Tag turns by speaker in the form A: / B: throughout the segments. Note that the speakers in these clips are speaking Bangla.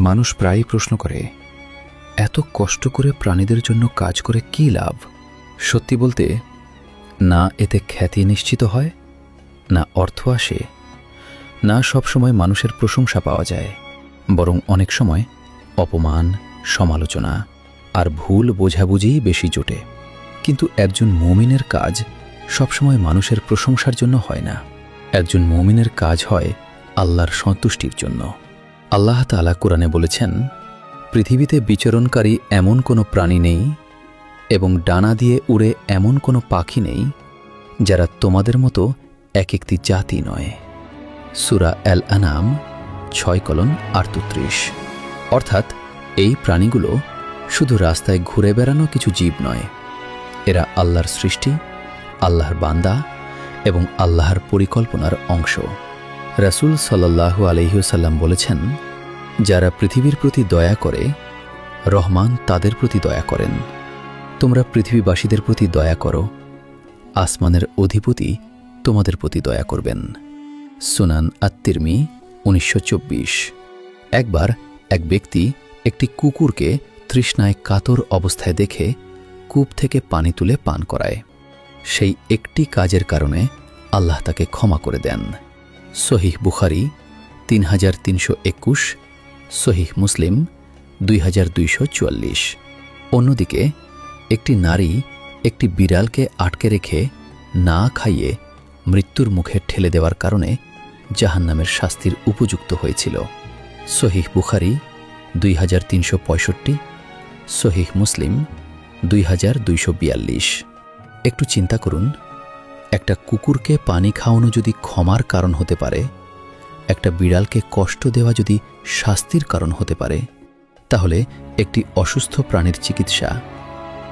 A: মানুষ প্রায়ই প্রশ্ন করে, এত কষ্ট করে প্রাণীদের জন্য কাজ করে কী লাভ? সত্যি বলতে, না এতে খ্যাতি নিশ্চিত হয়, না অর্থ আসে, না সবসময় মানুষের প্রশংসা পাওয়া যায়, বরং অনেক সময় অপমান, সমালোচনা আর ভুল বোঝাবুঝিই বেশি জোটে। কিন্তু একজন মুমিনের কাজ সবসময় মানুষের প্রশংসার জন্য হয় না। একজন মুমিনের কাজ হয় আল্লাহর সন্তুষ্টির জন্য। আল্লাহ তাআলা কুরআনে বলেছেন, পৃথিবীতে বিচরণকারী এমন কোনো প্রাণী নেই এবং ডানা দিয়ে উড়ে এমন কোনো পাখি নেই যারা তোমাদের মতো এক একটি জাতি নয়। সূরা আল আনাম 6:38। অর্থাৎ এই প্রাণীগুলো শুধু রাস্তায় ঘুরে বেড়ানো কিছু জীব নয়, এরা আল্লাহর সৃষ্টি, আল্লাহর বান্দা এবং আল্লাহর পরিকল্পনার অংশ। রাসূল সাল্লাল্লাহু আলাইহি ওয়াসাল্লাম বলেছেন, যারা পৃথিবীর প্রতি দয়া করে, রহমান তাদের প্রতি দয়া করেন। তোমরা পৃথিবীবাসীদের প্রতি দয়া করো, আসমানের অধিপতি তোমাদের প্রতি দয়া করবেন। সুনান আত-তিরমিজি 1924। একবার এক ব্যক্তি একটি কুকুরকে তৃষ্ণায় কাতর অবস্থায় দেখে কূপ থেকে পানি তুলে পান করায়। সেই একটি কাজের কারণে আল্লাহ তাকে ক্ষমা করে দেন। সহিহ বুখারী 3321, সহিহ মুসলিম 2244। অন্যদিকে একটি নারী একটি বিড়ালকে আটকে রেখে না খাইয়ে মৃত্যুর মুখে ঠেলে দেওয়ার কারণে জাহান্নামের শাস্তির উপযুক্ত হয়েছিল। সহিহ বুখারী 2365, সহিহ মুসলিম 2242। একটু চিন্তা করুন, একটা কুকুরকে পানি খাওয়ানো যদি ক্ষমার কারণ হতে পারে, একটা বিড়ালকে কষ্ট দেওয়া যদি শাস্তির কারণ হতে পারে, তাহলে একটি অসুস্থ প্রাণীর চিকিৎসা,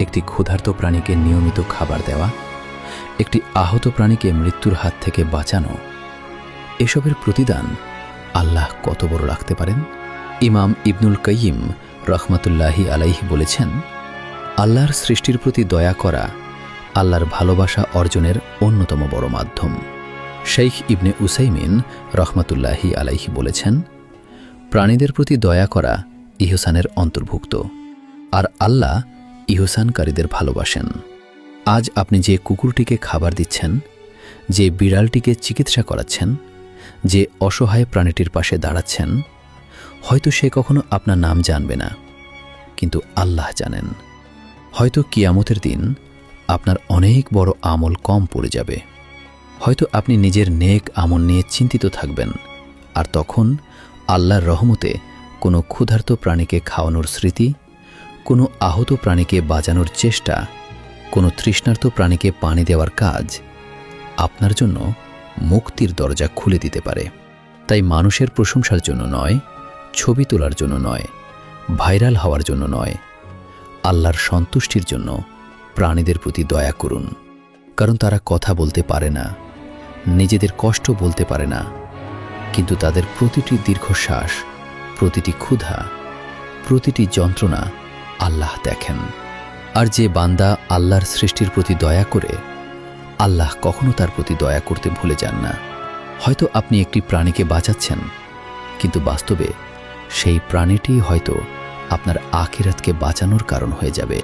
A: একটি ক্ষুধার্ত প্রাণীকে নিয়মিত খাবার দেওয়া, একটি আহত প্রাণীকে মৃত্যুর হাত থেকে বাঁচানো, এসবের প্রতিদান আল্লাহ কত বড় রাখতে পারেন? ইমাম ইবনুল কাইয়িম রহমাতুল্লাহি আলাইহি বলেছেন, আল্লাহর সৃষ্টির প্রতি দয়া করা আল্লাহর ভালোবাসা অর্জনের অন্যতম বড় মাধ্যম। শেইখ ইবনে উসাইমিন রহমাতুল্লাহি আলাইহি বলেছেন, প্রাণীদের প্রতি দয়া করা ইহসানের অন্তর্ভুক্ত, আর আল্লাহ ইহসানকারীদের ভালোবাসেন। আজ আপনি যে কুকুরটিকে খাবার দিচ্ছেন, যে বিড়ালটিকে চিকিৎসা করাচ্ছেন, যে অসহায় প্রাণীটির পাশে দাঁড়াচ্ছেন, হয়তো সে কখনো আপনার নাম জানবে না, কিন্তু আল্লাহ জানেন। হয়তো কিয়ামতের দিন আপনার অনেক বড় আমল কম পড়ে যাবে। হয়তো আপনি নিজের নেক আমল নিয়ে চিন্তিত থাকবেন, আর তখন আল্লাহর রহমতে কোনো ক্ষুধার্ত প্রাণীকে খাওয়ানোর স্মৃতি, কোনো আহত প্রাণীকে বাঁচানোর চেষ্টা, কোনো তৃষ্ণার্ত প্রাণীকে পানি দেওয়ার কাজ আপনার জন্য মুক্তির দরজা খুলে দিতে পারে। তাই মানুষের প্রশংসার জন্য নয়, ছবি তোলার জন্য নয়, ভাইরাল হওয়ার জন্য নয়, আল্লাহর সন্তুষ্টির জন্য প্রাণীদের প্রতি দয়া করুন। কারণ তারা কথা বলতে পারে না, নিজেদের কষ্ট বলতে পারে না, কিন্তু তাদের প্রতিটি দীর্ঘশ্বাস, প্রতিটি ক্ষুধা, প্রতিটি যন্ত্রণা আল্লাহ দেখেন। আর যে বান্দা আল্লাহর সৃষ্টির প্রতি দয়া করে, আল্লাহ কখনো তার প্রতি দয়া করতে ভুলে যান না। হয়তো আপনি একটি প্রাণীকে বাঁচাচ্ছেন, কিন্তু বাস্তবে সেই প্রাণীটি হয়তো আপনার আখিরাতকে বাঁচানোর কারণ হয়ে যাবে।